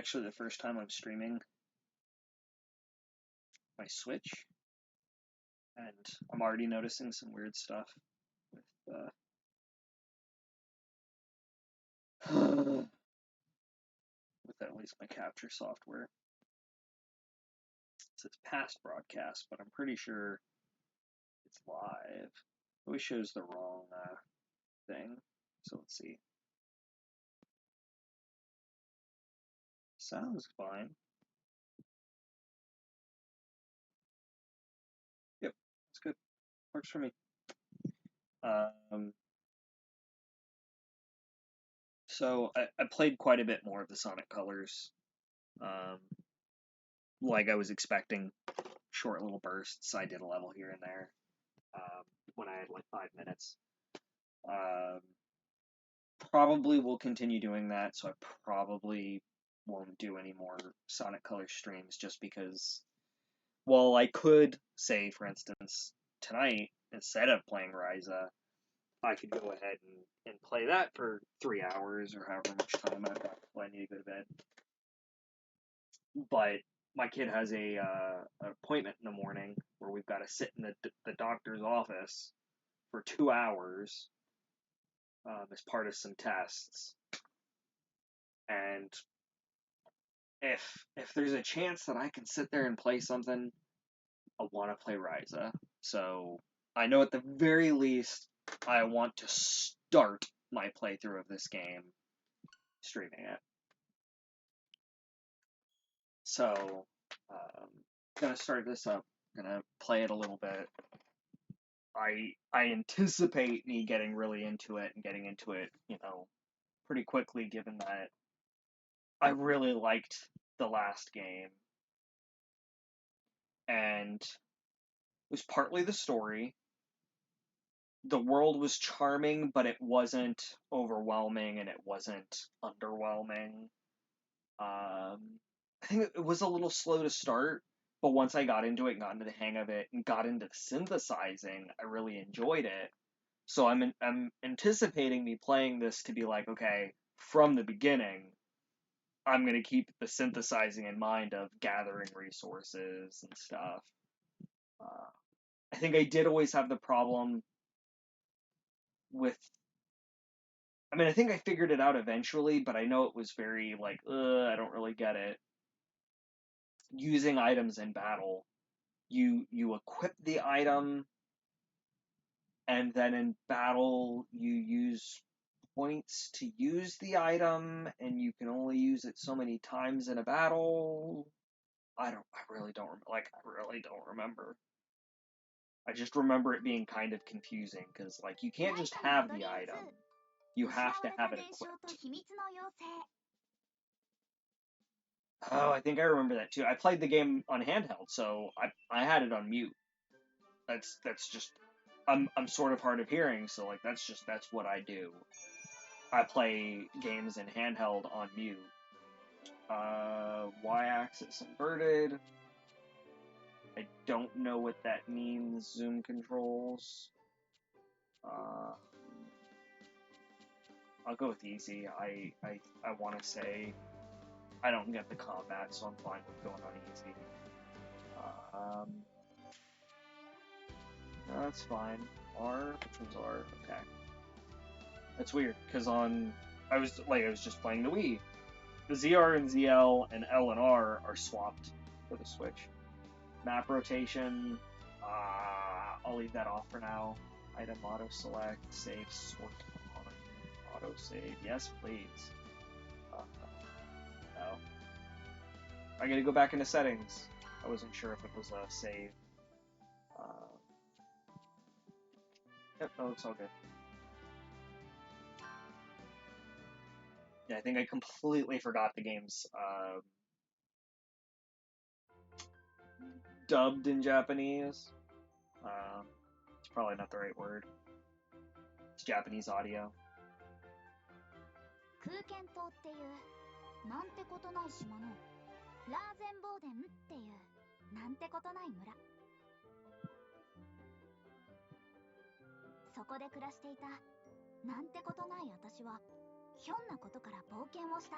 actually the first time I'm streaming my Switch, and I'm already noticing some weird stuff with at least my capture software. It says past broadcast, but I'm pretty sure it's live. It always shows the wrong thing. So let's see. Sounds fine. Yep, it's good. Works for me. So I played quite a bit more of the Sonic Colors. Like I was expecting, short little bursts. I did a level here and there when I had like 5 minutes. Probably will continue doing that, so I probably won't do any more Sonic Color streams just because, well, I could say, for instance, tonight, instead of playing Ryza, I could go ahead and play that for 3 hours or however much time I've got before I need to go to bed. But my kid has an appointment in the morning where we've got to sit in the doctor's office for 2 hours as part of some tests. And if there's a chance that I can sit there and play something, I want to play Ryza. So I know at the very least I want to start my playthrough of this game streaming it. So gonna start this up. Gonna play it a little bit. I anticipate me getting really into it and getting into it, pretty quickly, given that I really liked the last game. And it was partly the story. The world was charming, but it wasn't overwhelming and it wasn't underwhelming. I think it was a little slow to start, but once I got into it and got into the hang of it and got into the synthesizing, I really enjoyed it. So I'm anticipating me playing this to be like, okay, from the beginning, I'm going to keep the synthesizing in mind of gathering resources and stuff. I think I did always have the problem with, I think I figured it out eventually, but I know it was very like, I don't really get it. Using items in battle, you equip the item, and then in battle you use points to use the item, and you can only use it so many times in a battle. I really don't remember. I just remember it being kind of confusing, because, like, you can't just have the item. You have to have it equipped. Oh, I think I remember that too. I played the game on handheld, so I had it on mute. That's just, I'm sort of hard of hearing, so like that's what I do. I play games in handheld on mute. Y-axis inverted. I don't know what that means. Zoom controls. I'll go with easy. I want to say I don't get the combat, so I'm fine with going on easy. No, that's fine. R, which one's R? Okay. That's weird, because I was just playing the Wii. The ZR and ZL and L and R are swapped for the Switch. Map rotation, I'll leave that off for now. Item auto select, save, sort on, auto save. Yes, please. No. I gotta go back into settings. I wasn't sure if it was a save. Yep, that looks all good. Yeah, I think I completely forgot the game's dubbed in Japanese. It's probably not the right word. It's Japanese audio. 空間島っていうなんてことない島のラーゼンボーデンっていうなんてことない村。そこで暮らしていたなんてことない私は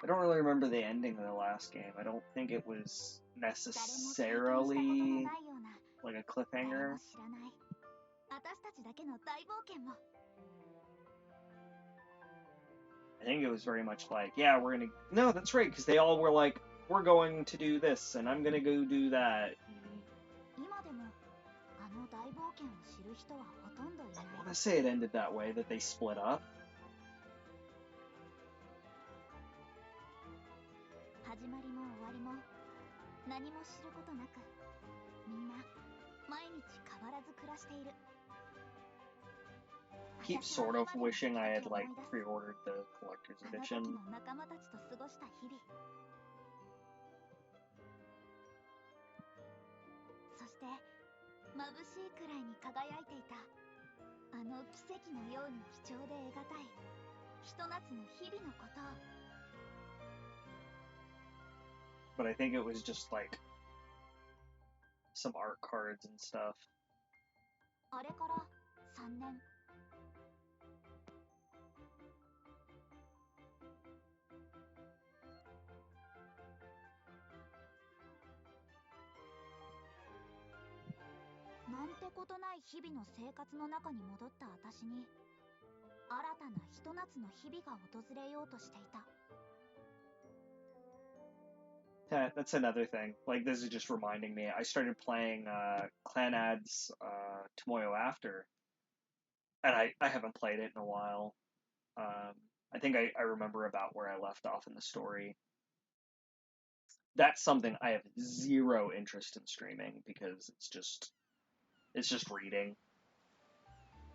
I don't really remember the ending of the last game. I don't think it was necessarily like a cliffhanger. I think it was very much like, yeah, we're gonna... No, that's right, because they all were like, we're going to do this, and I'm gonna go do that. I want to say it ended that way, that they split up. Keep sort of wishing I had like pre-ordered the collector's edition. But I think it was just like some art cards and stuff. That's another thing. Like, this is just reminding me. I started playing Clanad's Tomoyo After, and I haven't played it in a while. I think I remember about where I left off in the story. That's something I have zero interest in streaming because it's just reading.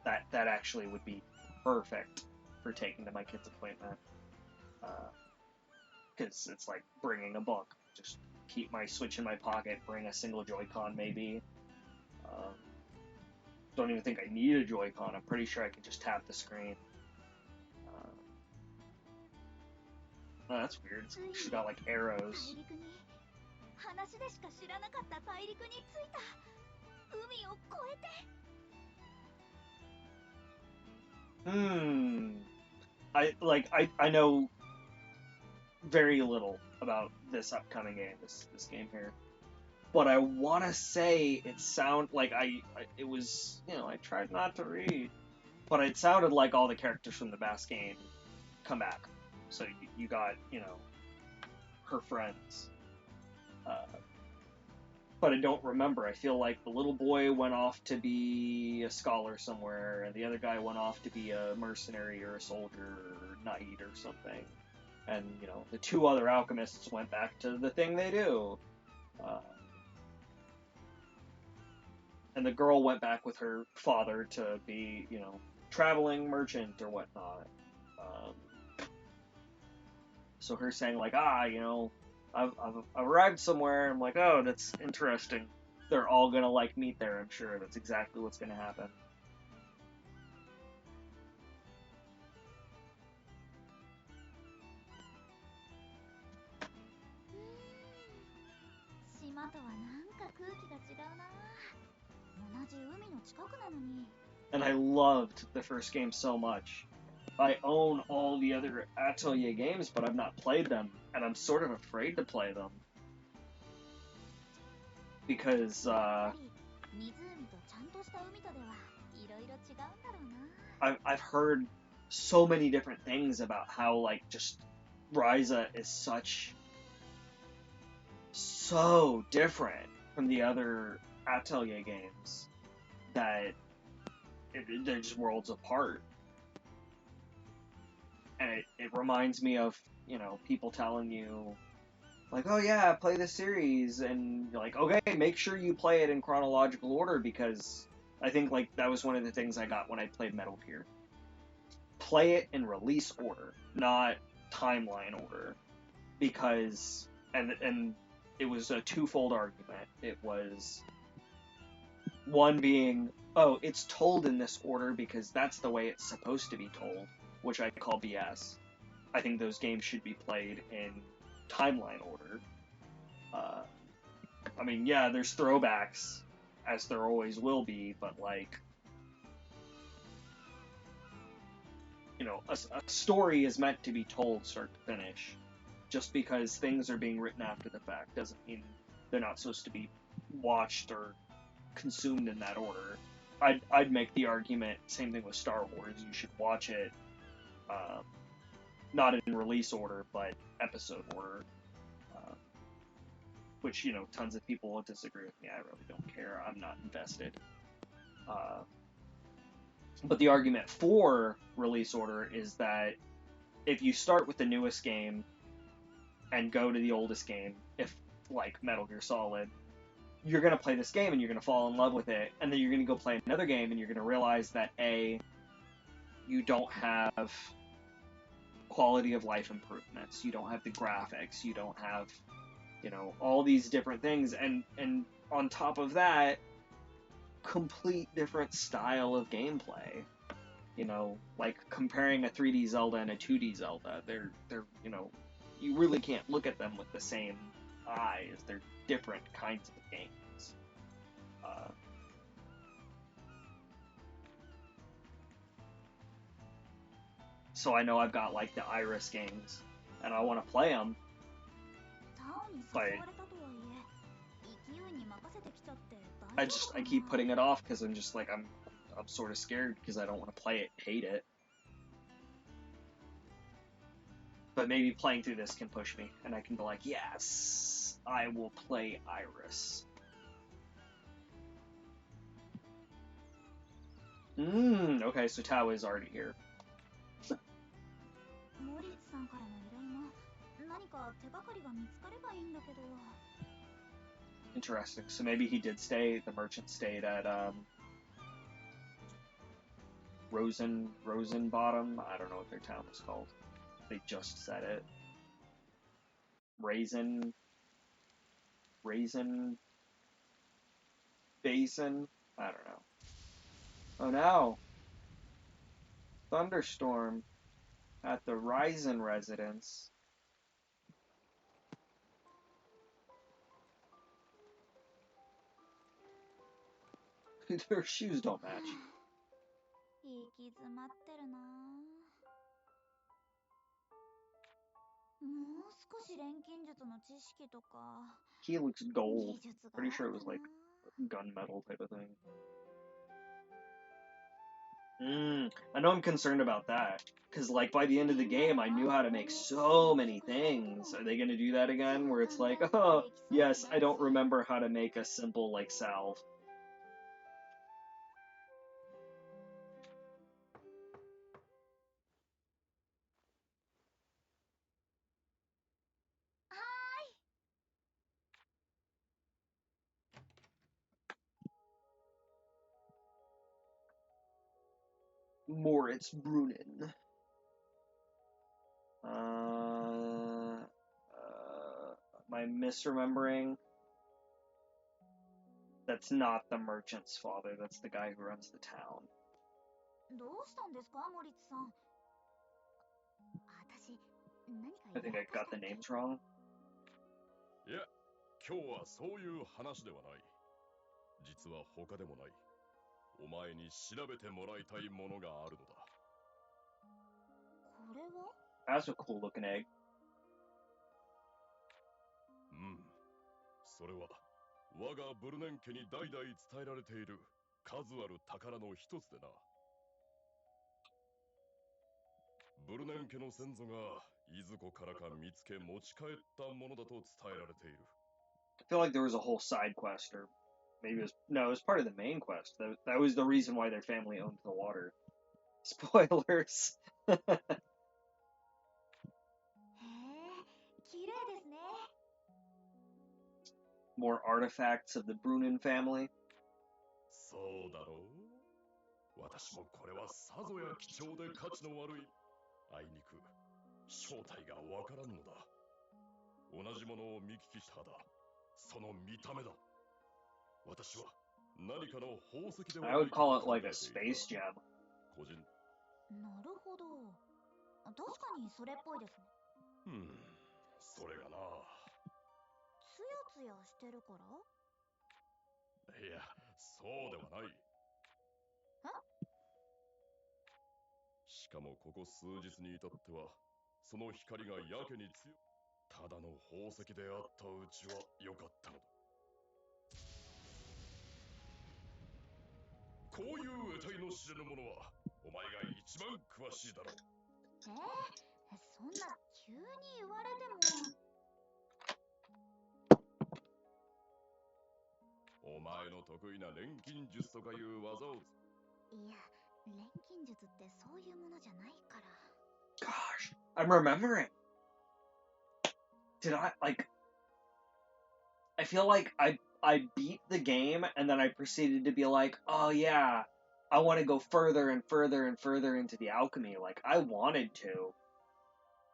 That actually would be perfect for taking to my kid's appointment. Because it's like bringing a book. Just keep my Switch in my pocket, bring a single Joy-Con maybe. Don't even think I need a Joy-Con. I'm pretty sure I can just tap the screen. Oh, that's weird. She's got like arrows. I know very little about this upcoming game, this game here. But I want to say it sound like it was, I tried not to read, but it sounded like all the characters from the Bass game come back. So you got, her friends. But I don't remember. I feel like the little boy went off to be a scholar somewhere, and the other guy went off to be a mercenary or a soldier or knight or something. And, the two other alchemists went back to the thing they do. And the girl went back with her father to be, traveling merchant or whatnot. So her saying like, I've arrived somewhere. I'm like, oh, that's interesting. They're all gonna like meet there. I'm sure that's exactly what's gonna happen. And I loved the first game so much. I own all the other Atelier games, but I've not played them, and I'm sort of afraid to play them. Because, I've heard so many different things about how, like, just Ryza is so different from the other Atelier games that they're just worlds apart. And it reminds me of, people telling you, like, oh yeah, play this series, and you're like, okay, make sure you play it in chronological order, because I think, like, that was one of the things I got when I played Metal Gear. Play it in release order, not timeline order, because, and it was a twofold argument. It was, one being, oh, it's told in this order because that's the way it's supposed to be told, which I call BS. I think those games should be played in timeline order. I mean, yeah, there's throwbacks, as there always will be, but, like, you know, a story is meant to be told start to finish. Just because things are being written after the fact doesn't mean they're not supposed to be watched or consumed in that order. I'd make the argument, same thing with Star Wars, you should watch it, not in release order, but episode order. Which, you know, tons of people will disagree with me. I really don't care. I'm not invested. But the argument for release order is that if you start with the newest game and go to the oldest game, if like Metal Gear Solid, you're going to play this game and you're going to fall in love with it, and then you're going to go play another game and you're going to realize that A, you don't have quality of life improvements, you don't have the graphics, you don't have, you know, all these different things, and on top of that, complete different style of gameplay. You know, like comparing a 3D Zelda and a 2D Zelda, they're you know, you really can't look at them with the same eyes. They're different kinds of games. So I know I've got like the Iris games, and I want to play them, but I keep putting it off because I'm just like I'm sort of scared because I don't want to play it, hate it. But maybe playing through this can push me, and I can be like, yes, I will play Iris. Okay, so Tao is already here. Interesting. So maybe he did stay, the merchant stayed at Rosenbottom. I don't know what their town is called. They just said it. Raisin Basin? I don't know. Oh no! Thunderstorm at the Ryzen residence. Their shoes don't match. He looks gold. Pretty sure it was like gunmetal type of thing. I know I'm concerned about that. Because, like, by the end of the game, I knew how to make so many things. Are they going to do that again? Where it's like, oh, yes, I don't remember how to make a simple, like, salve. Moritz Brunnen. Am I misremembering? That's not the merchant's father, that's the guy who runs the town. I think I got the names wrong. いや、今日はそういう話ではない。実は他でもない。お前に調べてもらいたいものがあるのだ。これは？ That's a cool looking egg. それは我がブルネン家に代々伝えられている数ある宝の一つでな。ブルネン家の先祖がいずこからか見つけ持ち帰ったものだと伝えられている。I feel like there was a whole side quest, or maybe it was part of the main quest. That was the reason why their family owned the water. Spoilers. More artifacts of the Brunnen family. そうだろう。私もこれはさぞや貴重で価値の悪い。あいにく正体がわからんのだ。同じものを見聞きしただ。その見た目だ。私は何かの宝石ではない。 I would call it like a space gem. 個人。なるほど。確かにそれっぽいですね。それがな。ツヤツヤしてるから？いや、そうではない。しかもここ数日に至ってはその光がやけに強い。ただの宝石であったうちは良かったのだ。こういう得体の知れぬものはお前が一番詳しいだろう。そんな急に言われても。お前の得意な錬金術とかいう技を。いや、錬金術ってそういうものじゃないから。Gosh, I'm remembering. Did I I feel like I beat the game and then I proceeded to be like, oh yeah, I want to go further and further and further into the alchemy. Like I wanted to,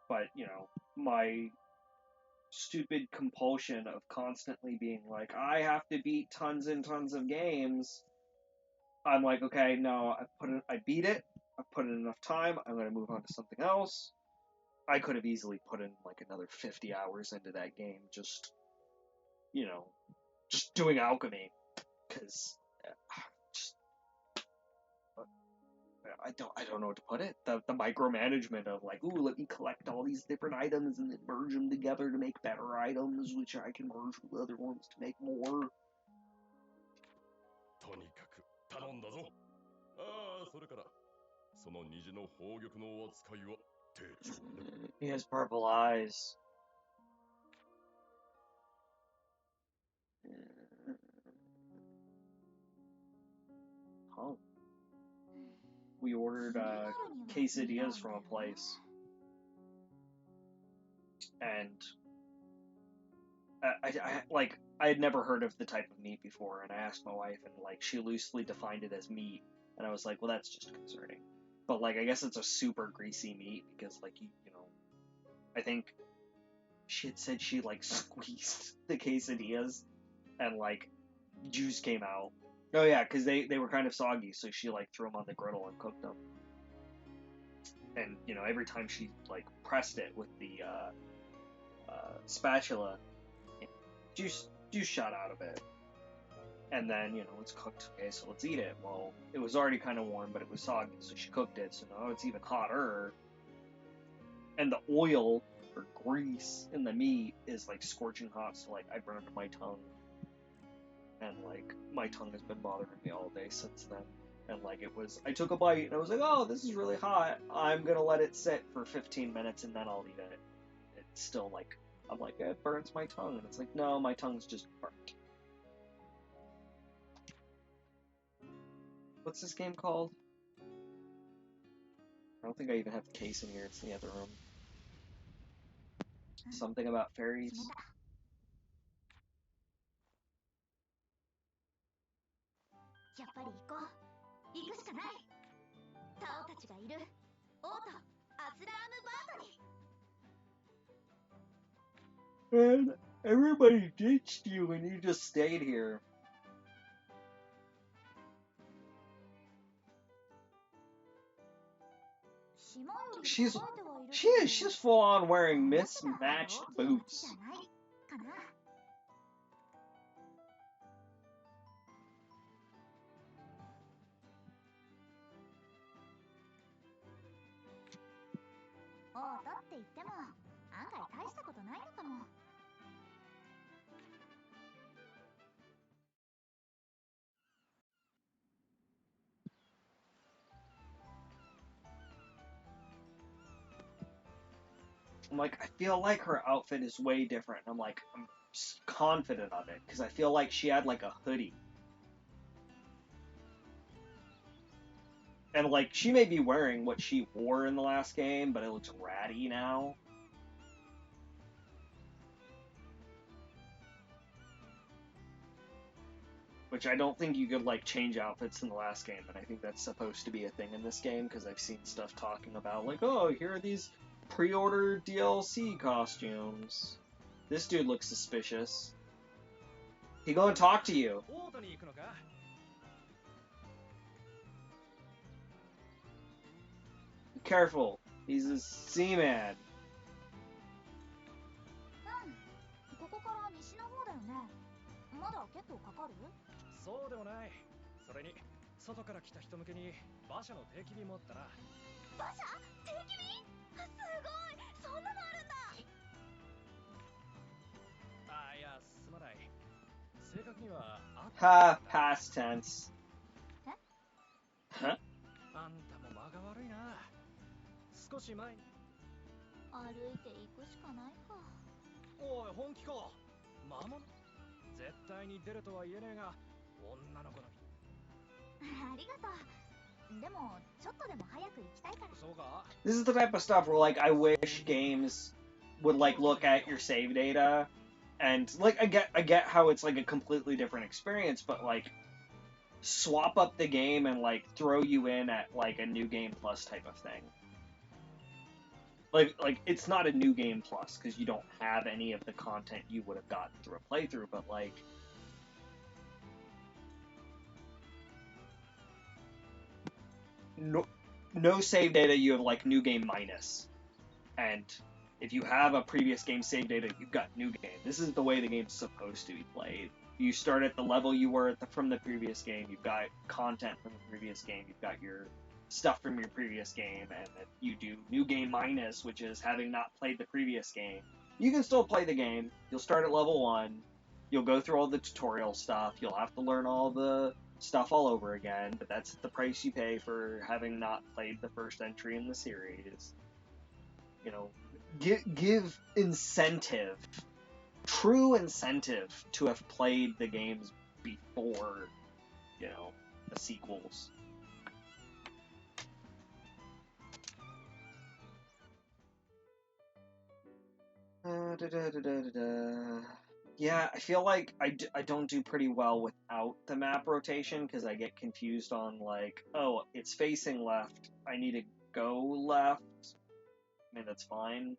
but you know, my stupid compulsion of constantly being like, I have to beat tons and tons of games. I'm like, okay, no, I beat it. I put in enough time. I'm gonna move on to something else. I could have easily put in like another 50 hours into that game, just you know, just doing alchemy, because I don't know what to put it. The micromanagement of like, ooh, let me collect all these different items and then merge them together to make better items, which I can merge with other ones to make more. とにかく頼んだぞ。ああ、それからその虹の宝玉の扱いは丁重に。He has purple eyes. Huh. We ordered quesadillas from a place, and I had never heard of the type of meat before, and I asked my wife, and like she loosely defined it as meat, and I was like, well, that's just concerning. But like, I guess it's a super greasy meat because like you know, I think she had said she like squeezed the quesadillas, and like juice came out. Oh yeah, because they were kind of soggy, so she like threw them on the griddle and cooked them. And you know, every time she like pressed it with the spatula, juice shot out of it. And then, you know, it's cooked. Okay, so let's eat it. Well, it was already kind of warm, but it was soggy, so she cooked it. So now it's even hotter. And the oil or grease in the meat is like scorching hot. So like I burned my tongue, and like my tongue has been bothering me all day since then. And like I took a bite and I was like, oh, this is really hot. I'm gonna let it sit for 15 minutes and then I'll eat it. It's still like, I'm like, it burns my tongue. And it's like, no, my tongue's just burnt. What's this game called? I don't think I even have the case in here. It's in the other room. Something about fairies. やっぱり行こう。行くしかない。タオたちがいる。王とアスラームバートに。 And everybody ditched you and you just stayed here. She's full on wearing mismatched boots. 王とって言っても案外大したことないのかも。I'm like, I feel like her outfit is way different. I'm like, I'm confident of it because I feel like she had like a hoodie. And like, she may be wearing what she wore in the last game, but it looks ratty now. Which I don't think you could like change outfits in the last game, and I think that's supposed to be a thing in this game because I've seen stuff talking about like, oh, here are these pre-order DLC costumes. This dude looks suspicious. He gonna talk to you. Be careful. He's a seaman. ここから西の方だよね。まだ結構かかる？そうでもない。それに外から来た人向けに馬車の定期便もあったな。馬車定期便すごいそんなのあるんだあ、いや、すまない。正確にはHa, past tense. え Huh? あんたも間が悪いな。少し前に。歩いて行くしかないかおい、本気か。魔物絶対に出るとは言えねえが、女の子の。ありがとうでもちょっとでも早く行きたいからそうか This is the type of stuff where, like, I wish games would, like, look at your save data, and, like, I get how it's, like, a completely different experience, but, like, swap up the game and, like, throw you in at, like, a new game plus type of thing. Like it's not a new game plus, because you don't have any of the content you would have gotten through a playthrough, but, like, no save data, you have, like, new game minus. And if you have a previous game save data, you've got new game. This is the way the game's supposed to be played. You start at the level you were at from the previous game, you've got content from the previous game, you've got your stuff from your previous game, and then you do new game minus, which is having not played the previous game. You can still play the game, you'll start at level 1, you'll go through all the tutorial stuff, you'll have to learn all the stuff all over again, but that's the price you pay for having not played the first entry in the series. You know, give incentive, true incentive to have played the games before, you know, the sequels. Yeah, I feel like I don't do pretty well without the map rotation, because I get confused on, like, oh, it's facing left, I need to go left. I mean, that's fine.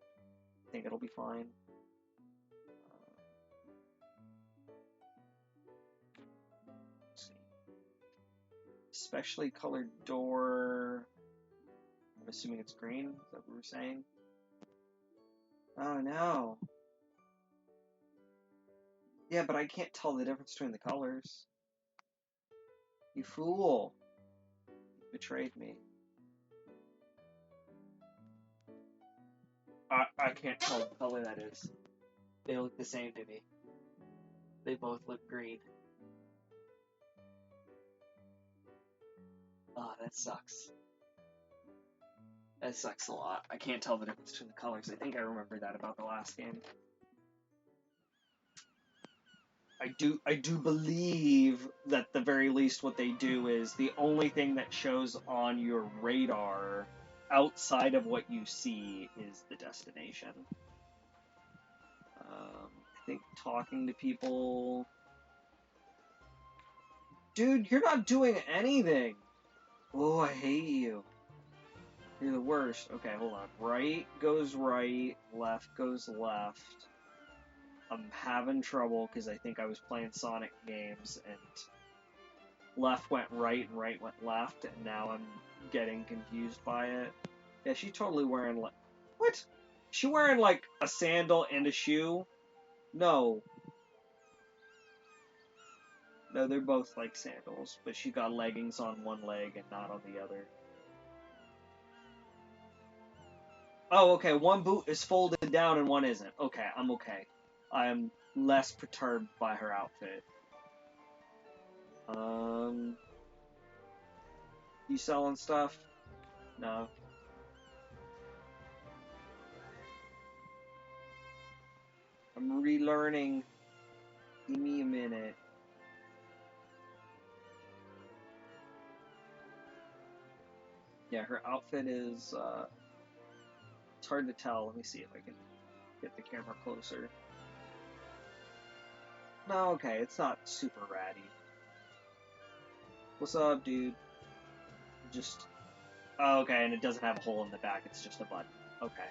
I think it'll be fine. Let's see. Specially colored door. I'm assuming it's green. Is that what we're saying? Oh no. Yeah, but I can't tell the difference between the colors. You fool. You betrayed me. I can't tell what color that is. They look the same to me. They both look green. Ah, that sucks. That sucks a lot. I can't tell the difference between the colors. I think I remember that about the last game. I do believe that the very least what they do is the only thing that shows on your radar outside of what you see is the destination. I think talking to people... Dude, you're not doing anything! Oh, I hate you. You're the worst. Okay, hold on. Right goes right, left goes left. I'm having trouble because I think I was playing Sonic games and left went right and right went left, and now I'm getting confused by it. Yeah, she's totally wearing like... What? She wearing like a sandal and a shoe? No. No, they're both like sandals, but she got leggings on one leg and not on the other. Oh, okay, one boot is folded down and one isn't. Okay, I'm okay. I'm less perturbed by her outfit. You selling stuff? No. I'm relearning. Give me a minute. Yeah, her outfit is, it's hard to tell. Let me see if I can get the camera closer. No, okay, it's not super ratty. What's up, dude? Just... Oh, okay, and it doesn't have a hole in the back, it's just a button. Okay.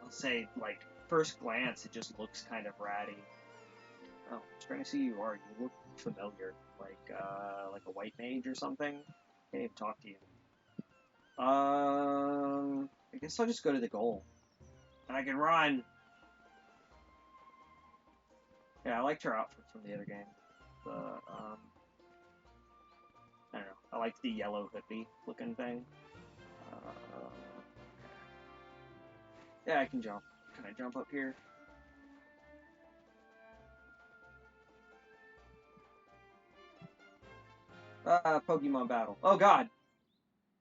I'll say, like, first glance, it just looks kind of ratty. Oh, I'm trying to see who you are. You look familiar. Like a white mage or something? Can't even talk to you. I guess I'll just go to the goal. And I can run! Yeah, I liked her outfit from the other game. I don't know. I like the yellow hippie looking thing. Yeah, I can jump. Can I jump up here? Pokemon battle. Oh god!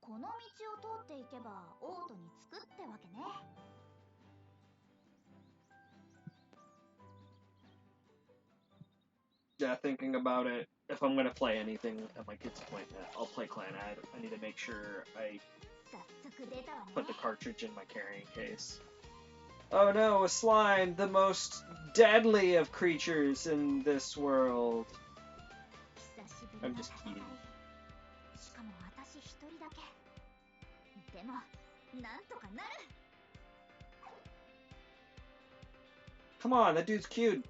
この道を通っていけばオートに着くってわけね。 Yeah, thinking about it, if I'm gonna play anything at my kid's appointment, I'll play Clan Ad. I need to make sure I 早速出たわね。 put the cartridge in my carrying case. Oh no, a slime, the most deadly of creatures in this world. 久しぶり I'm の just 戦い。 kidding. しかも私一人だけ。でもなんとかなる。 Come on, that dude's cute.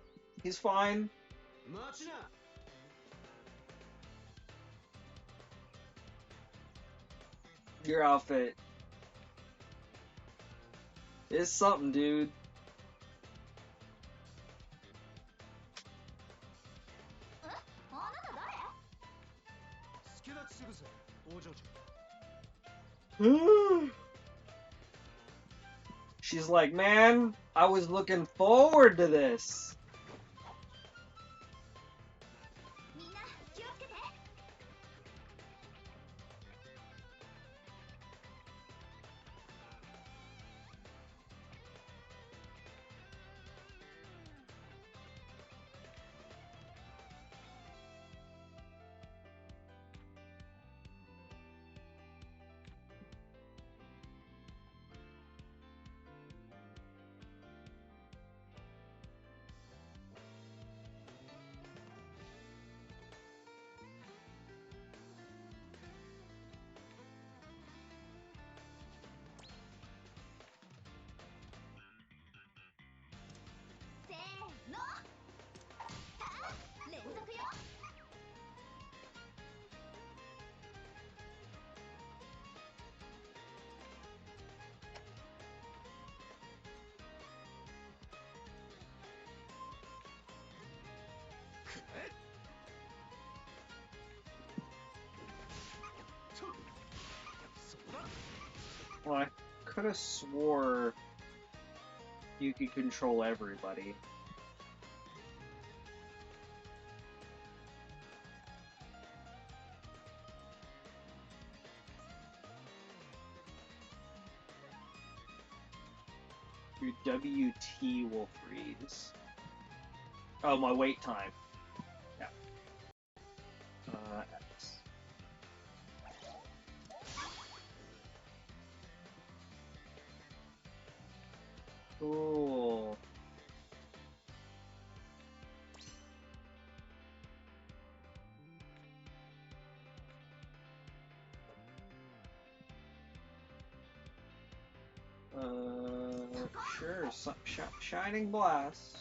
He's fine. 待ちな。 Your outfit is something, dude. あなた誰？ 助立ちするぜ、王女中。 She's like, man, I was looking forward to this. みんな気をつけて。 せーの。さあ、連続よ。 Well, I could have swore you could control everybody. Your WT will freeze. Oh, my wait time. Yeah. X. Cool. Sure. Shining Blast.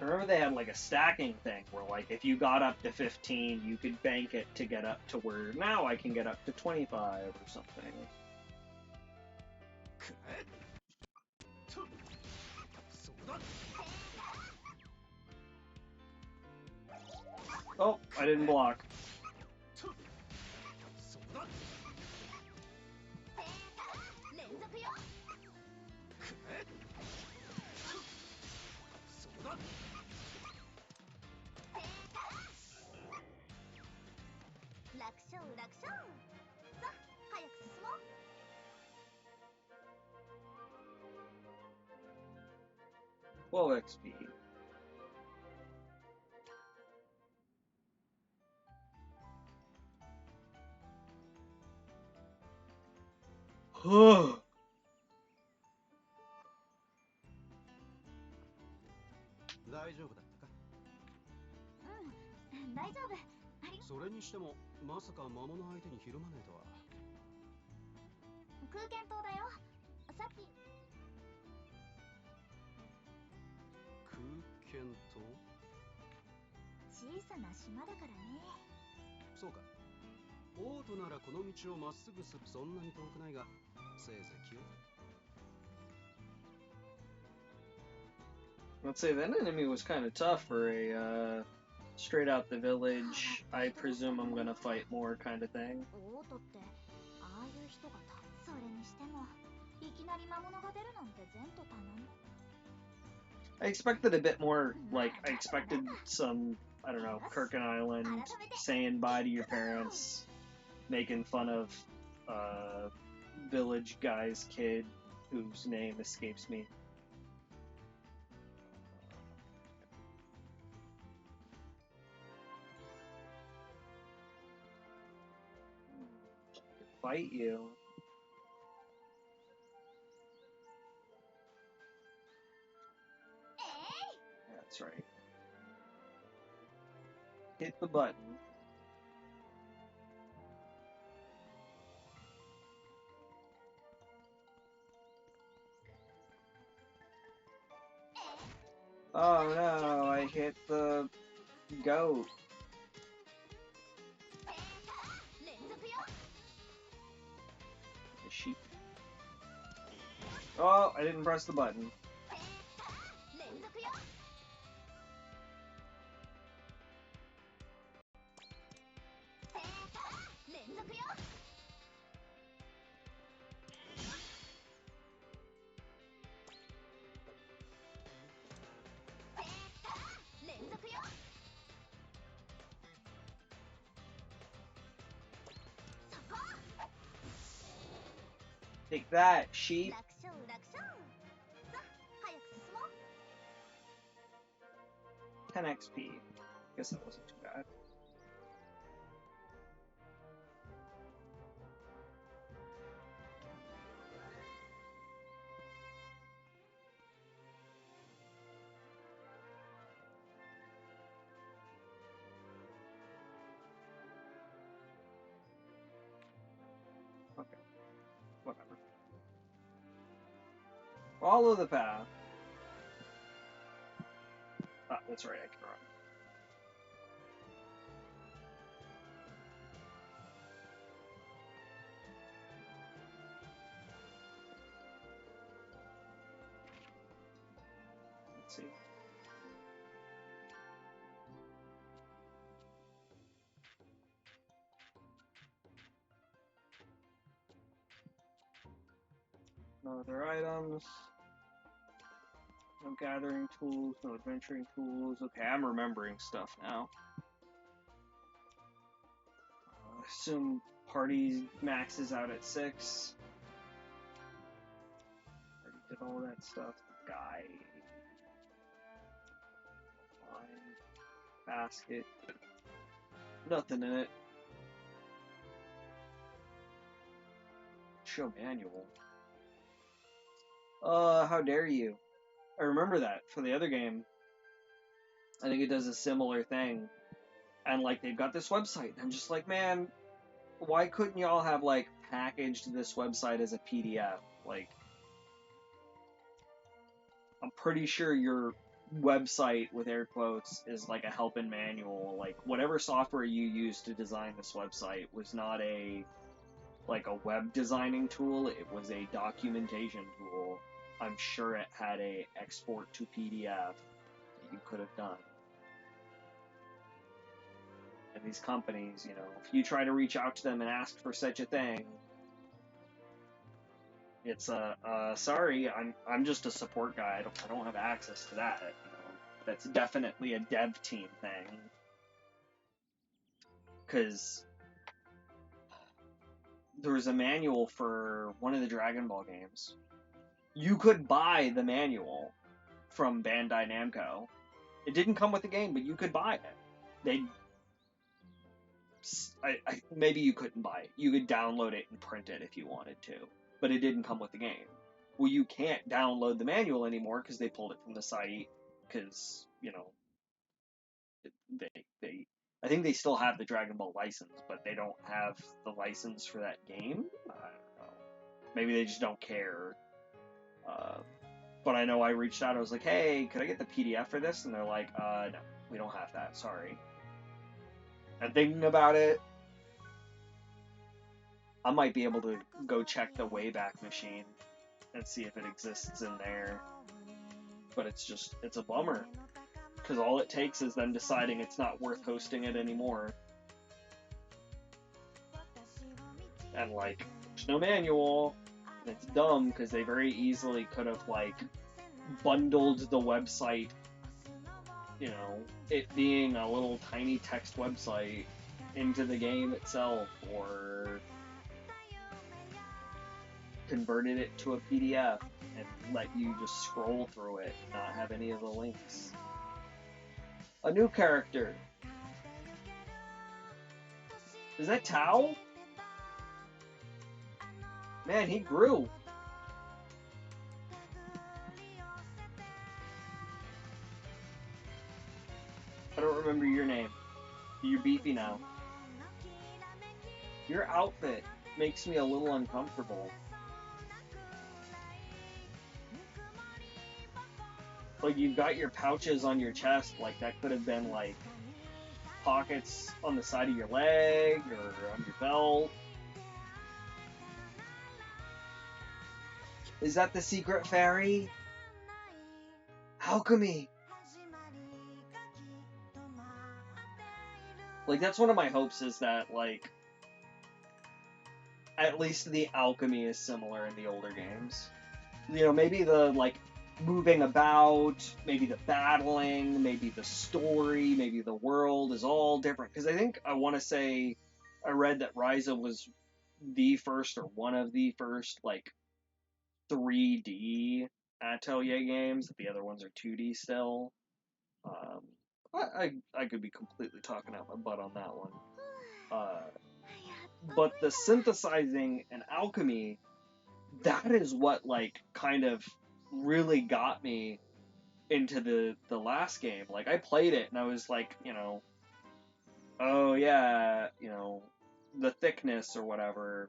I remember they had like a stacking thing where like if you got up to 15, you could bank it to get up to where now I can get up to 25 or something. Oh, I didn't block. Well, XP. Huh. 大丈夫だったか？うん、大丈夫。あり。それにしてもまさか魔物相手にひるまねえとは。空間島だよ。さっき空間島。小さな島だからね。そうか。オートならこの道をまっすぐする。そんなに遠くないが、せいぜい気を。Let's say that enemy was kind of tough for a straight out the village. I presume I'm gonna fight more kind of thing. オートってああいう人がそれにしてもいきなり魔物が出るなんて前途多難。 I expected a bit more, like, I expected some, I don't know, Kirkin Island, saying bye to your parents, making fun of village guy's kid, whose name escapes me. Fight you. That's right. Hit the button. Oh no, I hit the goat. The sheep. Oh, I didn't press the button. Take that, sheep. 楽勝楽勝。さあ早く進もう。 10 XP. Guess that wasn't too bad. Okay. Whatever. Follow the path. Ah, that's right, I can run. Let's see. No other items. No gathering tools, no adventuring tools. Okay, I'm remembering stuff now. Assume party maxes out at 6. Already did all that stuff. Guide. Line. Basket. Nothing in it. Show manual. How dare you? I remember that for the other game. I think it does a similar thing. And, like, they've got this website. I'm just like, man, why couldn't y'all have, like, packaged this website as a PDF? Like, I'm pretty sure your website, with air quotes, is like a helping manual. Like, whatever software you used to design this website was not a web designing tool. It was a documentation tool. I'm sure it had a export to PDF that you could have done. And these companies, you know, if you try to reach out to them and ask for such a thing, it's sorry, I'm just a support guy. I don't have access to that. You know, that's definitely a dev team thing. Because there was a manual for one of the Dragon Ball games. You could buy the manual from Bandai Namco. It didn't come with the game, but you could buy it. Maybe you couldn't buy it. You could download it and print it if you wanted to, but it didn't come with the game. Well, you can't download the manual anymore because they pulled it from the site because, you know, they I think they still have the Dragon Ball license, but they don't have the license for that game. I don't know. Maybe they just don't care. But I know I reached out. I was like, hey, could I get the PDF for this? And they're like, no, we don't have that. Sorry. And thinking about it, I might be able to go check the Wayback Machine and see if it exists in there. But it's a bummer. Because all it takes is them deciding it's not worth hosting it anymore. And, like, there's no manual. And it's dumb, because they very easily could have, like, bundled the website, you know, it being a little tiny text website into the game itself, or converted it to a PDF and let you just scroll through it and not have any of the links. A new character. Is that Tao? Man, he grew. I don't remember your name. You're beefy now. Your outfit makes me a little uncomfortable. Like, you've got your pouches on your chest, like that could have been like pockets on the side of your leg or on your belt. Is that the secret fairy? Alchemy! Like, that's one of my hopes, is that, like, at least the alchemy is similar in the older games. You know, maybe the, like, moving about, maybe the battling, maybe the story, maybe the world is all different. Because I want to say, I read that Ryza was the first, or one of the first, like, 3D Atelier games. The other ones are 2D still. I could be completely talking out my butt on that one. But the synthesizing and alchemy, that is what, like, kind of really got me into the last game. Like, I played it and I was like, you know, oh yeah, you know, the thickness or whatever.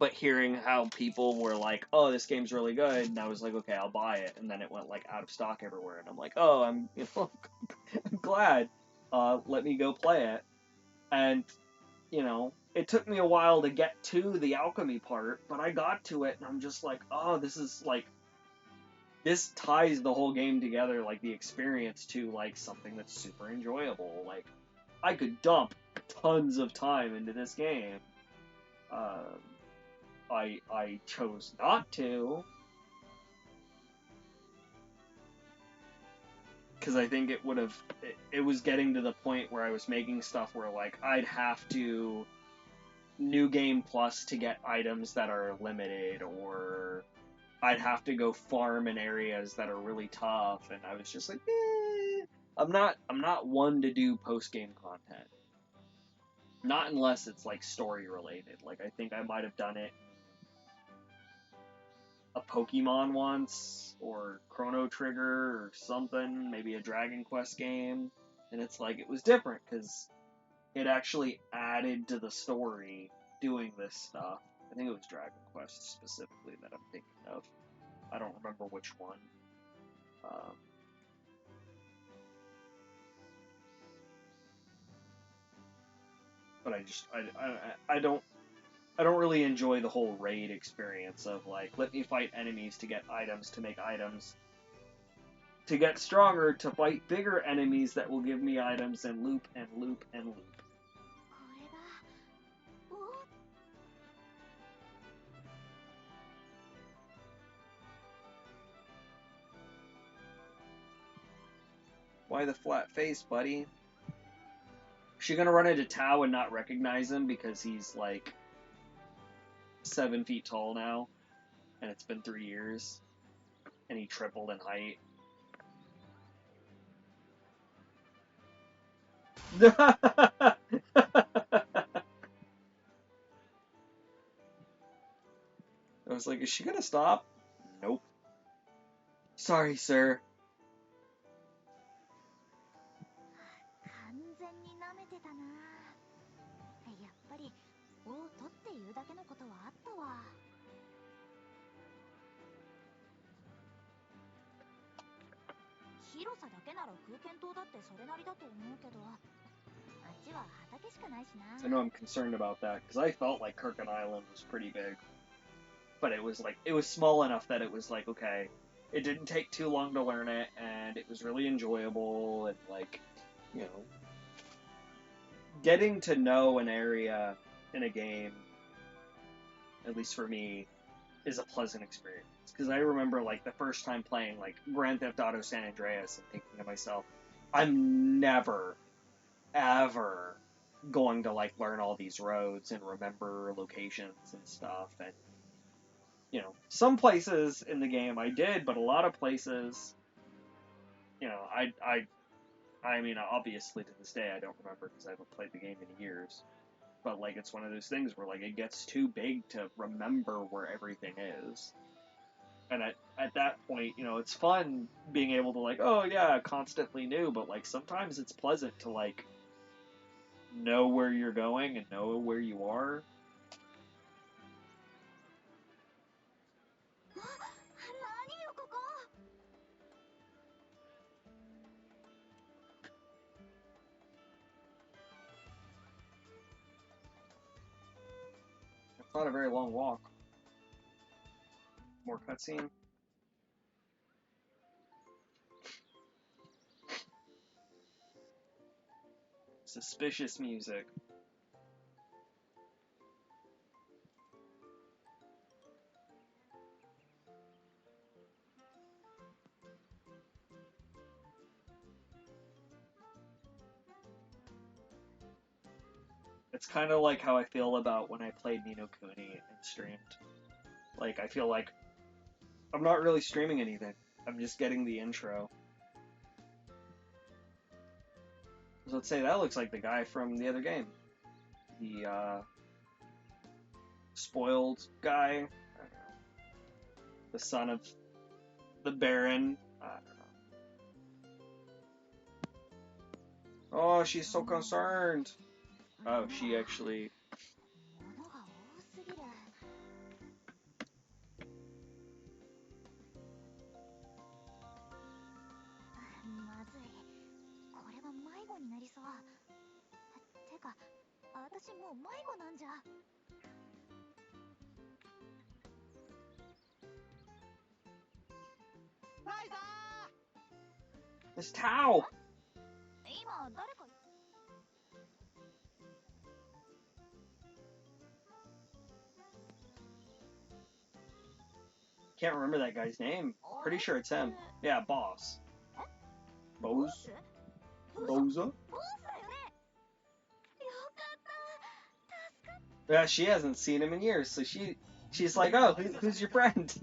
But hearing how people were like, oh, this game's really good, and I was like, okay, I'll buy it. And then it went, like, out of stock everywhere. And I'm like, oh, I'm glad. Let me go play it. And, you know, it took me a while to get to the alchemy part, but I got to it, and I'm just like, oh, this is, like, this ties the whole game together, like, the experience to, like, something that's super enjoyable. Like, I could dump tons of time into this game. I chose not to, because I think it was getting to the point where I was making stuff where, like, I'd have to New Game Plus to get items that are limited, or I'd have to go farm in areas that are really tough, and I was just like, I'm not one to do post-game content. Not unless it's, like, story related. Like, I think I might have done it a Pokemon once, or Chrono Trigger, or something, maybe a Dragon Quest game, and it's like, it was different, because it actually added to the story doing this stuff. I think it was Dragon Quest specifically that I'm thinking of. I don't remember which one. But I don't really enjoy the whole raid experience of, like, let me fight enemies to get items, to make items, to get stronger, to fight bigger enemies that will give me items, and loop and loop and loop. Why the flat face, buddy? Is she gonna run into Tao and not recognize him because he's, like, 7 feet tall now, and it's been 3 years, and he tripled in height? I was like, is she gonna stop? Nope. Sorry, sir. オートっていうだけのことはあったわ。広さだけなら空間島だってそれなりだと思うけど、あっちは畑しかないしな。I know I'm concerned about that because I felt like Kirkin Island was pretty big, but it was small enough that it was like, okay, it didn't take too long to learn it, and it was really enjoyable, and like, you know, getting to know an area in a game, at least for me, is a pleasant experience. Because I remember like the first time playing like Grand Theft Auto San Andreas and thinking to myself, I'm never, ever going to like learn all these roads and remember locations and stuff. And you know, some places in the game I did, but a lot of places, you know, I mean, obviously to this day I don't remember because I haven't played the game in years. But like, it's one of those things where like it gets too big to remember where everything is. And at that point, you know, it's fun being able to like, oh yeah, constantly new, but like sometimes it's pleasant to like know where you're going and know where you are. It's not a very long walk. More cutscene. Suspicious music. It's kind of like how I feel about when I played Ni no Kuni and streamed. Like, I feel like I'm not really streaming anything. I'm just getting the intro. So let's say that looks like the guy from the other game. The, spoiled guy. I don't know. The son of the Baron. I don't know. Oh, she's so concerned. Oh, she actually... It's Tao! Can't remember that guy's name. Pretty sure it's him. Yeah, Boss. Bose? Boza? Yeah, she hasn't seen him in years, so she's like, oh, who's your friend?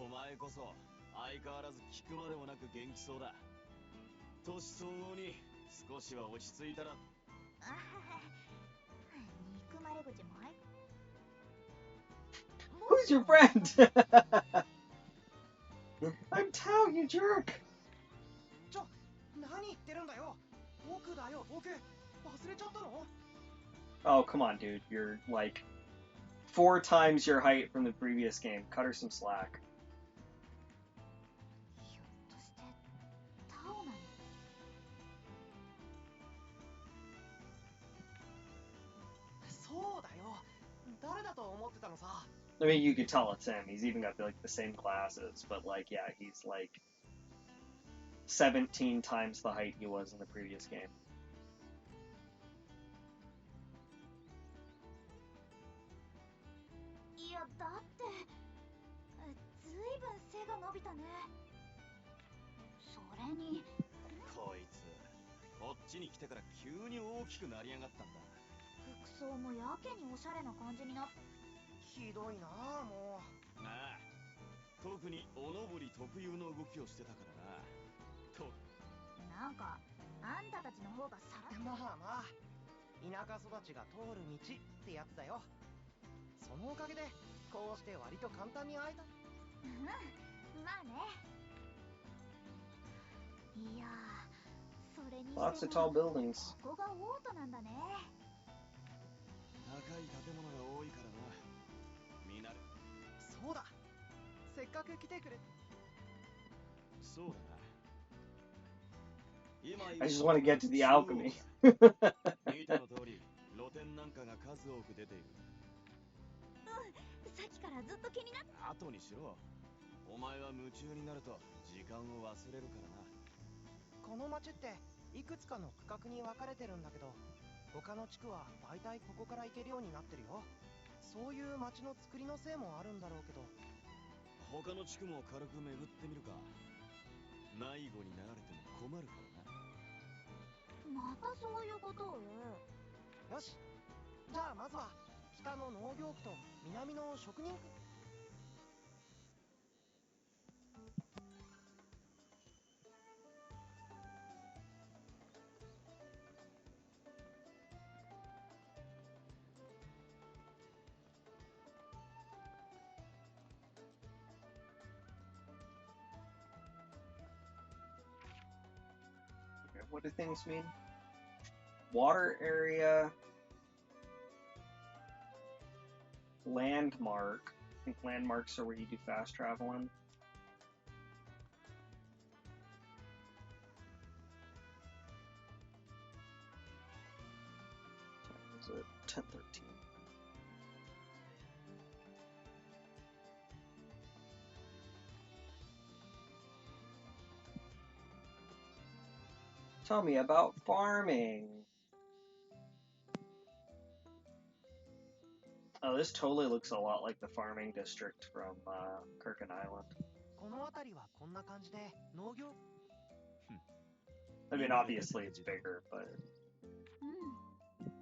お前こそ相変わらず聞くまでもなく元気そうだ。年相応に少しは落ち着いたら。憎まれ口も入っ Who's your friend? I'm Tao, you jerk! 何言ってるんだよ。僕だよ、僕。忘れちゃったの? Oh, come on, dude. You're like 4 times your height from the previous game. Cut her some slack. ひょっとしてタオなの? I mean, you could tell it's him. He's even got the same glasses, but like, yeah, he's like 17 times the height he was in the previous game. いや、だってずいぶん背が伸びたね。それにこいつこっちに来てから急に大きくなりやがったんだ。服装もやけにおしゃれな感じになって。ひどいなあ、もう。ああ、特におのぼり特有の動きをしてたからな。となんかあんたたちの方がさらっと。まあまあ、田舎育ちが通る道ってやつだよ。そそのおかげでこうして割と簡単に会えた。うんまあね。いやー、それにして Lots of tall も buildings. ここがオートなんだね。高い建物が多いからな。見慣れ。そうだ、せっかく来てくれ。そうだな。今 I just want to get to the alchemy. 見ての通り、露店なんかが数多く出ている。さっきからずっと気になって。後にしろ。お前は夢中になると時間を忘れるからな。この町っていくつかの区画に分かれてるんだけど、他の地区は大体ここから行けるようになってるよ。そういう町の作りのせいもあるんだろうけど。他の地区も軽く巡ってみるか。迷子になられても困るからな。またそういうことを言う。よし、じゃあまずは北の農業区と南の職人区。What do things mean? Water area. Landmark. I think landmarks are where you do fast traveling. Is it 10:13? Tell me about farming. Oh, this totally looks a lot like the farming district from Kirkin Island. この辺りはこんな感じで農業。I mean, obviously it's bigger, but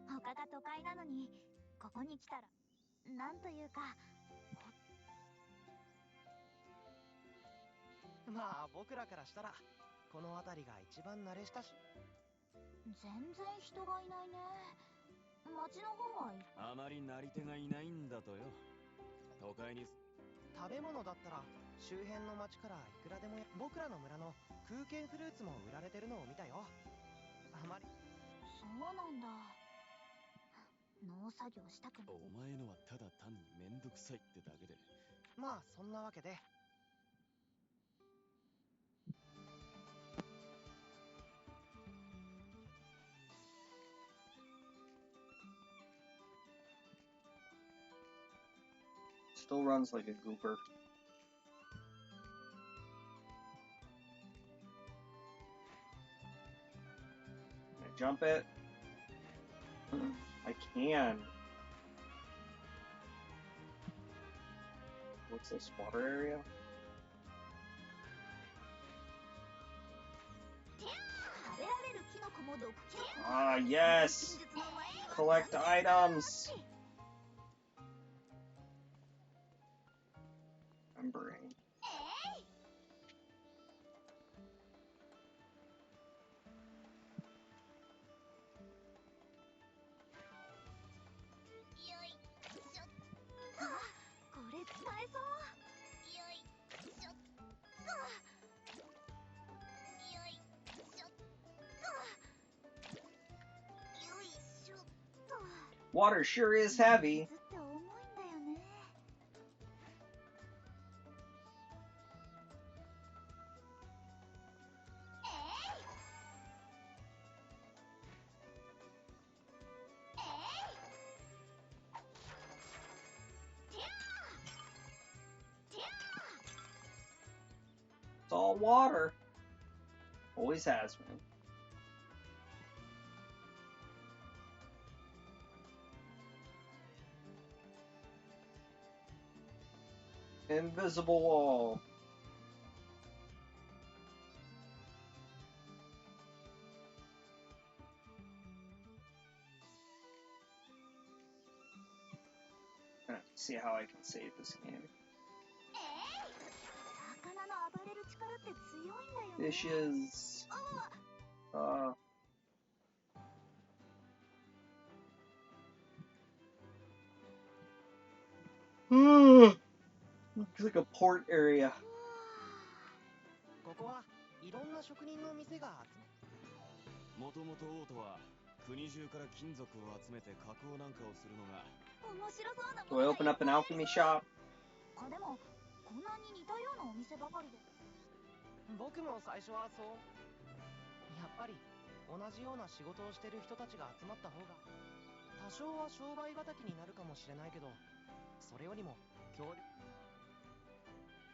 他が都会なのにここに来たらなんというか。まあ僕らからしたらこの辺りが一番慣れ親しい。全然人がいないね。町の方はいあまりなり手がいないんだとよ。都会に。食べ物だったら周辺の町からいくらでも。僕らの村の空間フルーツも売られてるのを見たよ。あまり。そうなんだ。農作業したくない。お前のはただ単にめんどくさいってだけで。まあそんなわけで。still runs like a goober. Can I jump it? I can. What's this, water area? 食べられるキノコも毒キノコ。 Ah, yes! Collect items! Remembering. Water sure is heavy. It's all water. Always has been. Invisible wall. See how I can save this game. Fishes. Looks like a port area. ここはいろんな職人の店が集もともと王都は国中から金属を集めて加工なんかをするのが面白そうな Do も I の open up an alchemy shop? あ、でもこんなに似たようなお店ばかりで。僕も最初はそうやっぱり同じような仕事をしてる人たちが集まった方が多少は商売敵になるかもしれないけどそれよりも協力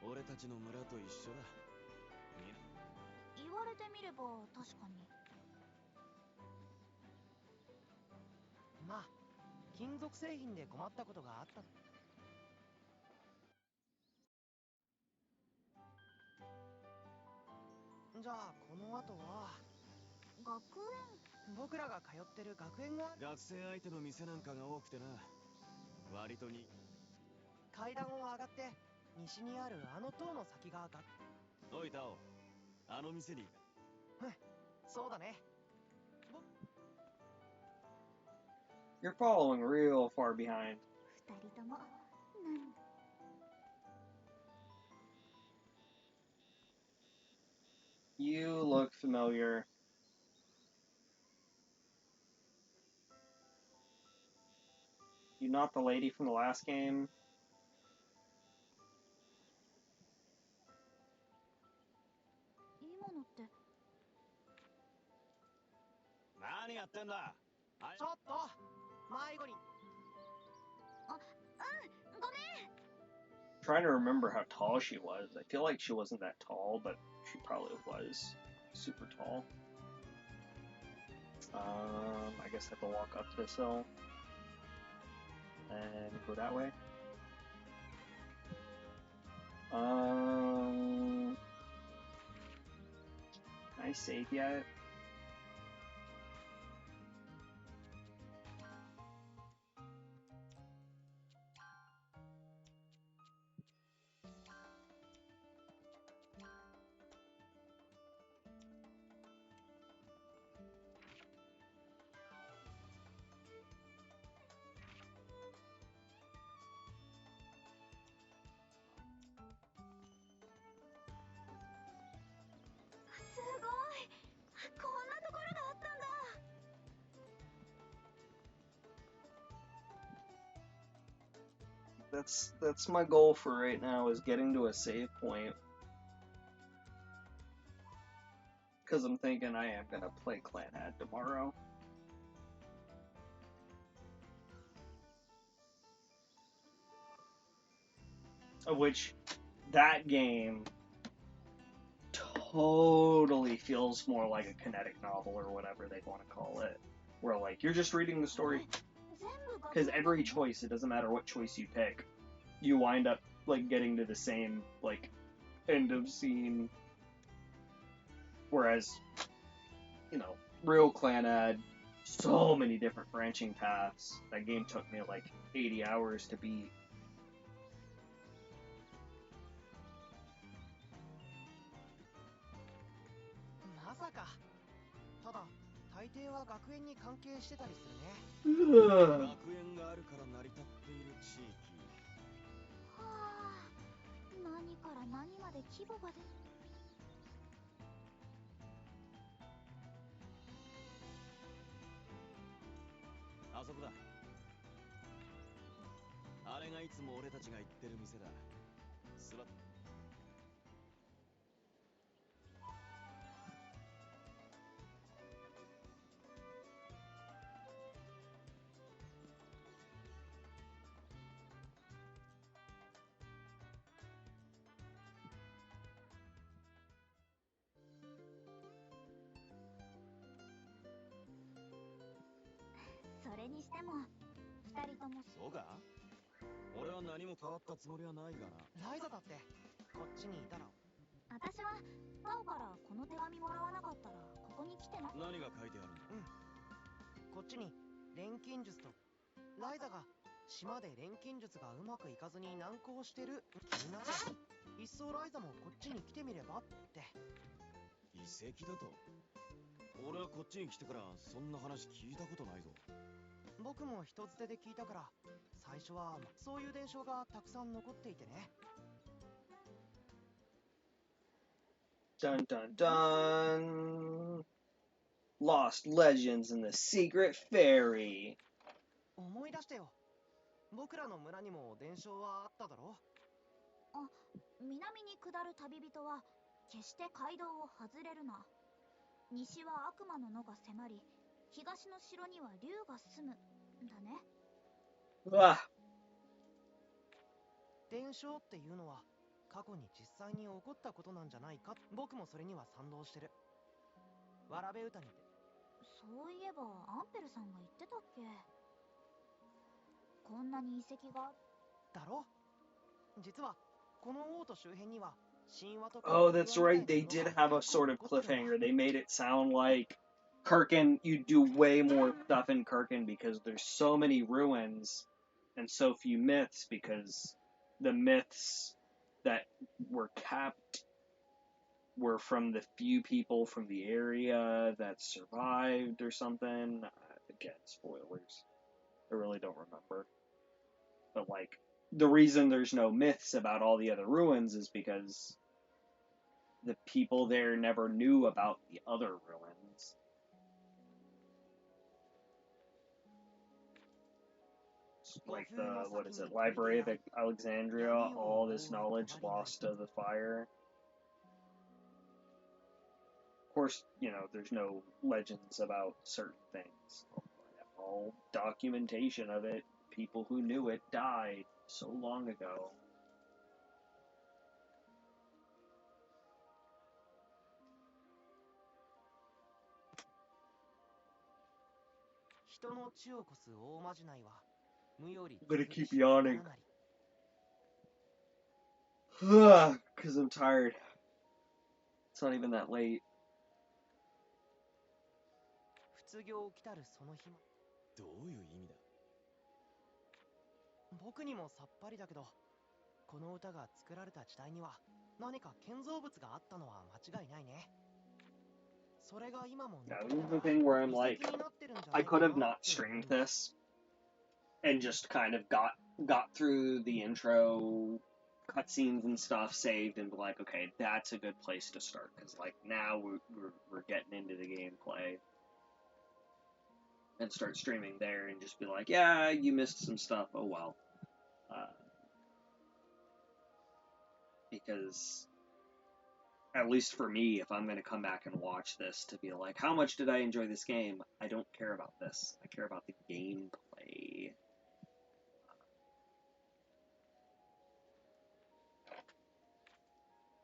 俺たちの村と一緒だ。言われてみれば確かに。まあ金属製品で困ったことがあったじゃあこの後は学僕らが通ってる学園がある学生相手の店なんかが多くてな。割とに階段を上がって西にあるあの塔の先がおいタオ、あの店にそうだね You're following real far behind. 二人ともなん You look familiar. You not the lady from the last game? 今のって。何やってんだ。ちょっと迷子にあ、うん、ごめん。 Trying to remember how tall she was. I feel like she wasn't that tall, but she probably was super tall. I guess I have to walk up this hill and go that way. Can I save yet? That's my goal for right now, is getting to a save point. Because I'm thinking I am gonna play Clan Ad tomorrow. Of which, that game totally feels more like a kinetic novel or whatever they want to call it. Where, like, you're just reading the story. Because every choice, it doesn't matter what choice you pick, you wind up, like, getting to the same, like, end of scene. Whereas, you know, real Clan Ad, so many different branching paths. That game took me, like, 80 hours to beat. まさかただ大抵は学園に関係してたりするね学園があるから成り立っている地域。はあ、何から何まで規模がで。あそこだ。あれがいつも俺たちが行ってる店だ。座っそれにしても二人とも。そうか。俺は何も変わったつもりはないがな。ライザだってこっちにいたら私はタオからこの手紙もらわなかったらここに来てな。何が書いてあるんだ。こっちに錬金術とライザが島で錬金術がうまくいかずに難航してる気になっていっそライザもこっちに来てみればって遺跡だと。俺はこっちに来てからそんな話聞いたことないぞ。僕も人づてで聞いたから、最初はそういう伝承がたくさん残っていてね。Dun dun dun. Lost legends in the secret ferry. 思い出してよ。僕らの村にも伝承はあっただろ。南に下る旅人は決して街道を外れるな。西は悪魔の野が迫り、東の城には竜が住むだね。Ah. 伝承っていうのは過去に実際に起こったことなんじゃないか。僕もそれには賛同してる。わらべ歌にて。そういえばアンペルさんが言ってたっけ。こんなに遺跡がだろ。実はこの王都周辺には神話とか。Oh, that's right. They did have a sort of cliffhanger. They made it sound like Kirkin, you do way more stuff in Kirkin because there's so many ruins and so few myths, because the myths that were kept were from the few people from the area that survived or something. Again, spoilers. I really don't remember. But, like, the reason there's no myths about all the other ruins is because the people there never knew about the other ruins. Like the, what is it, Library of Alexandria, all this knowledge lost to the fire. Of course, you know, there's no legends about certain things. All documentation of it, people who knew it died so long ago. 人の血をこす大まじないは無より I'm gonna 続き keep し yawning. ななり。 Because I'm tired. It's not even that late. 不行来たるその日も。どういう意味だ。僕にもさっぱりだけど、この歌が作られた時代には何か建造物があったのは間違いないね。それが今も Now, this is the thing where I'm like, I could have not streamed this and just kind of got through the intro cutscenes and stuff, saved, and be like, okay, that's a good place to start, because like now we're getting into the gameplay, and start streaming there and just be like, yeah, you missed some stuff, oh well. Because at least for me, if I'm going to come back and watch this to be like, how much did I enjoy this game? I don't care about this. I care about the gameplay.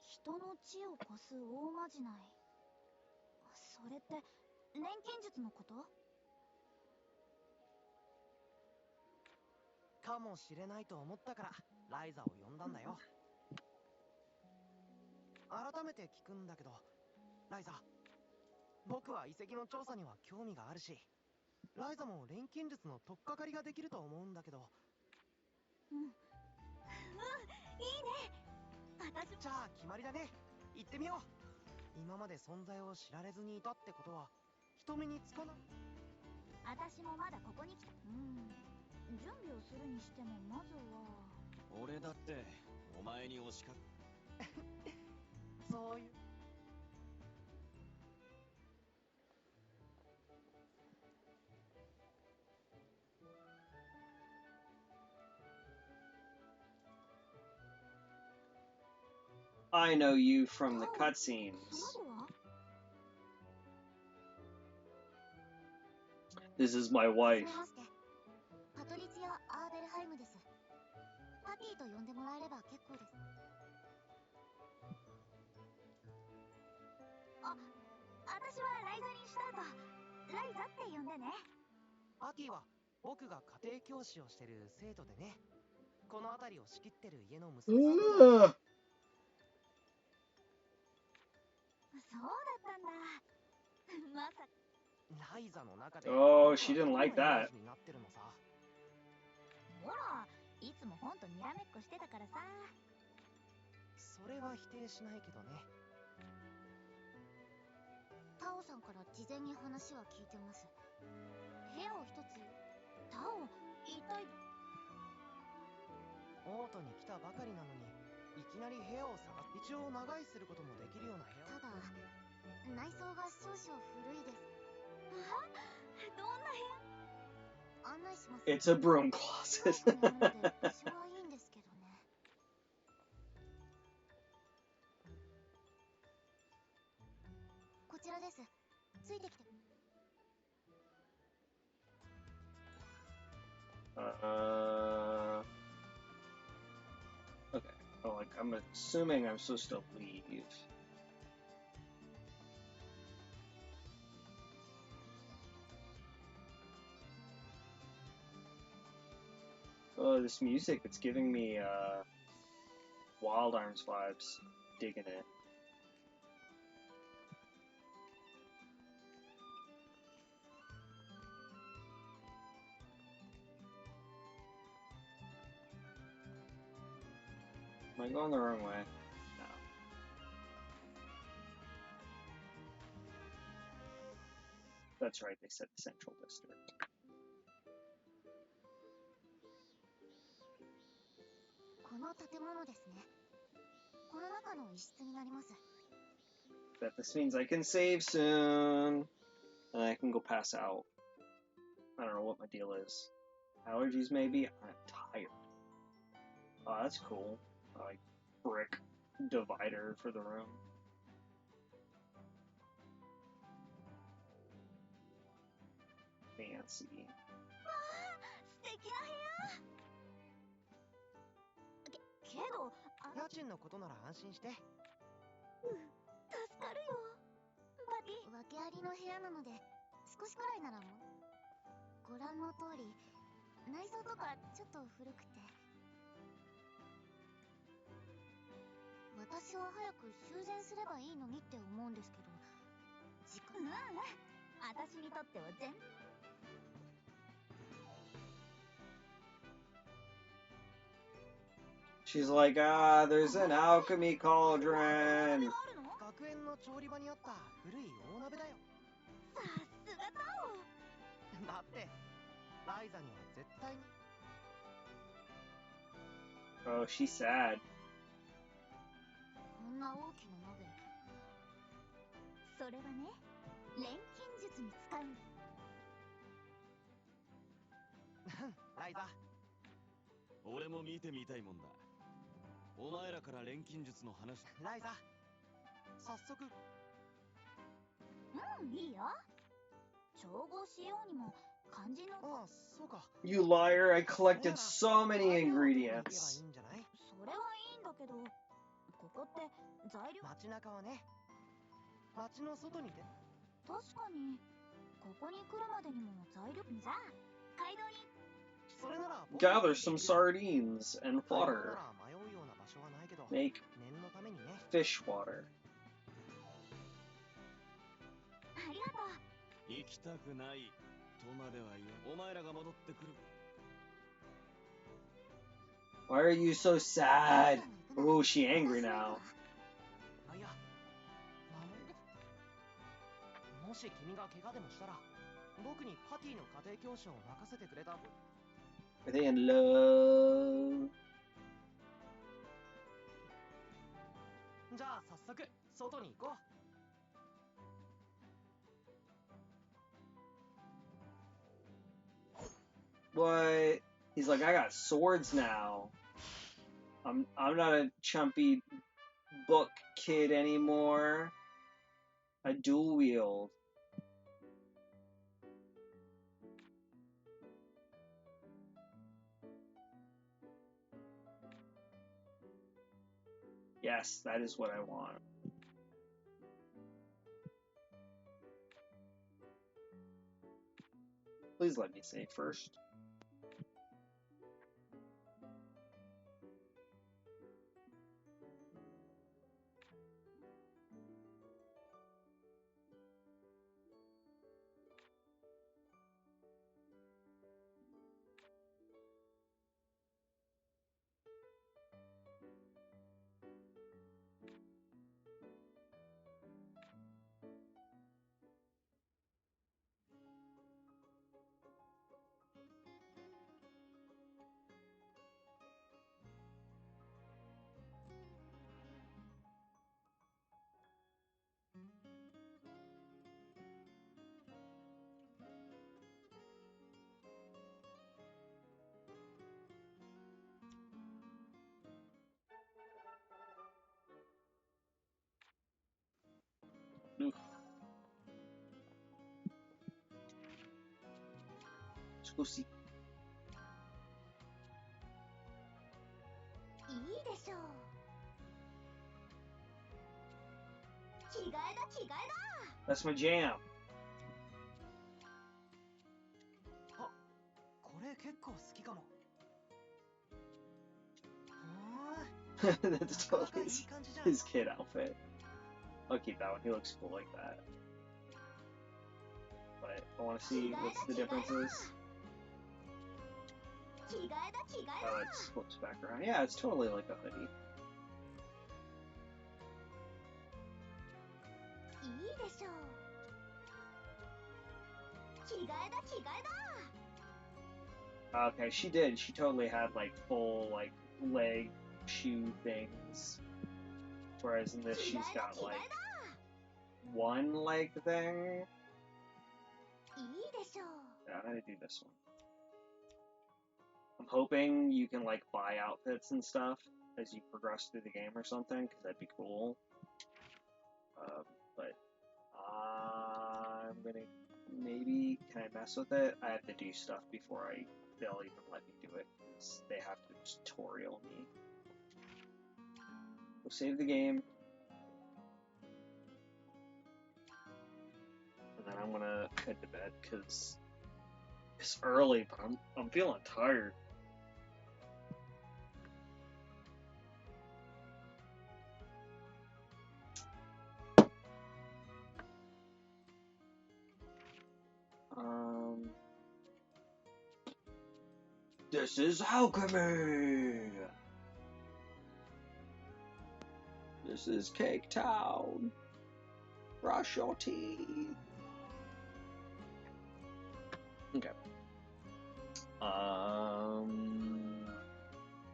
人の血をこす大まじない。それって錬金術のこと？かもしれないと思ったからライザを呼んだんだよ。改めて聞くんだけど、ライザ、僕は遺跡の調査には興味があるし、ライザも錬金術の取っかかりができると思うんだけど。いいね。私じゃあ決まりだね。行ってみよう。今まで存在を知られずにいたってことは人目につかない。私もまだここに来た。準備をするにしてもまずは。俺だってお前に押しかそういう。I know you from the cutscenes. This is my wife. パトリツィア・アーベルハイムです。パティと呼んでもらえれば結構です。私はライザリンシュタート。ライザって呼んでね。パティは僕が家庭教師をしてる生徒でね。この辺りを仕切ってる家の娘さん。そうだったんだ。まさか。ライザの中で。Oh, she didn't like that. ほら、いつも本とにらめっこしてたからさ。それは否定しないけどね。タオさんから事前に話は聞いてます。部屋を一つタオ、一体。オートに来たばかりなのにいきなり部屋を探す。一応長居することもできるような部屋。ただ内装が少々古いです。あ、どんな部屋？案内します。 It's a broom closet. なので場所はいいんですけどね。こちらです。ついてきて。Okay. Oh, like I'm assuming I'm supposed to leave. Oh, this music, it's giving me Wild Arms vibes. Digging it. Am I going the wrong way? No. That's right, they said the Central District. この建物ですね。この中の一室になります。 Bet this means I can save soon. And I can go pass out. I don't know what my deal is. Allergies, maybe? I'm tired. Oh, that's cool. Like, brick divider for the room. Fancy. わあ、素敵な部屋。けど、家賃のことなら安心して。助かるよ。バティ。訳ありの部屋なので、少しくらいならもう。ご覧の通り、内装とかちょっと古くて。私は早く修繕すればいいのにって思うんですけど、時間。私にとっては全。She's like, there's an alchemy cauldron. 学園の調理場にあった古い大鍋だよ。さすがタオ。だってライザには絶対に。 Oh, she's sad. こんな大きな鍋。それはね、錬金術に使う。ライザ。俺も見てみたいもんだ。お前らから錬金術の話。ライザ、早速。いいよ。調合しようにも漢字の。ああ、そうか。 You liar, I collected so many ingredients. それはいいんだけど、ここって材料。街中はね、街の外に出。確かに、ここに来るまでにも材料。じゃあ、街道に。 Gather some sardines and water. Make fish water. ありがとう。行きたくないとまでは言う。お前らが戻ってくる。 Why are you so sad? Oh, she angry now. いや、もし君が怪我でもしたら、僕にパティの家庭教師を任せてくれた。 Are they in love? じゃあ早速外に行こう。What? He's like, I got swords now. I'm not a chumpy book kid anymore. I dual wield. Yes, that is what I want. Please let me save first. We'll see. いいでしょう。着替えだ着替えだ。 That's my jam. これ結構好きかも。That's totally his kid outfit. I'll keep that one. He looks cool like that. But I want to see what the difference is. 着替えだ着替えだ。 Oh, it flips back around. Yeah, it's totally like a hoodie. いいでしょう。着替えだ着替えだ。 Okay, she did. She totally had like full like leg shoe things. Whereas in this, she's got like one leg there. いいでしょう。 Yeah, I'm gonna do this one. I'm hoping you can like buy outfits and stuff as you progress through the game or something, because that'd be cool. But I'm gonna maybe, can I mess with it? I have to do stuff before they'll even let me do it, because they have to tutorial me. We'll save the game. And then I'm gonna head to bed, because it's early, but I'm feeling tired. This is alchemy! This is Cake Town. Brush your teeth. Okay. I'm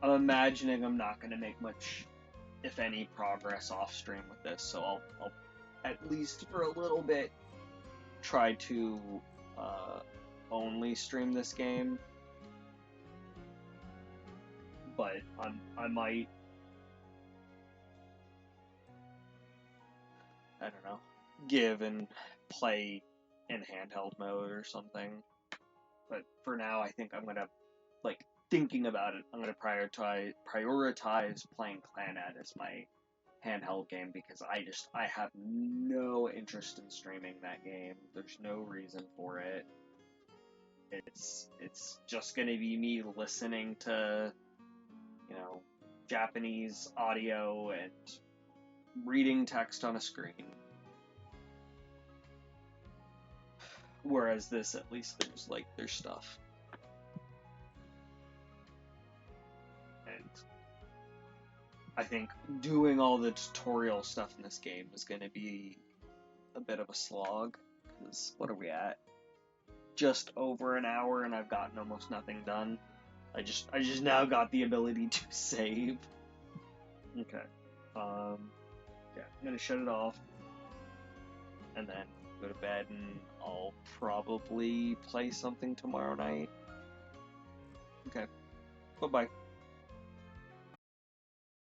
imagining I'm not gonna make much, if any, progress off stream with this, so I'll at least for a little bit try to only stream this game. But I might, I don't know, give and play in handheld mode or something. But for now, I think I'm gonna, like, thinking about it, I'm gonna prioritize playing Clannad as my handheld game, because I have no interest in streaming that game. There's no reason for it. It's just gonna be me listening to, you know, Japanese audio and reading text on a screen. Whereas this, at least there's stuff. And I think doing all the tutorial stuff in this game is gonna be a bit of a slog, because what are we at? Just over an hour and I've gotten almost nothing done. I just now got the ability to save. Okay. Yeah, I'm gonna shut it off and then go to bed, and I'll probably play something tomorrow night. Okay. Bye-bye.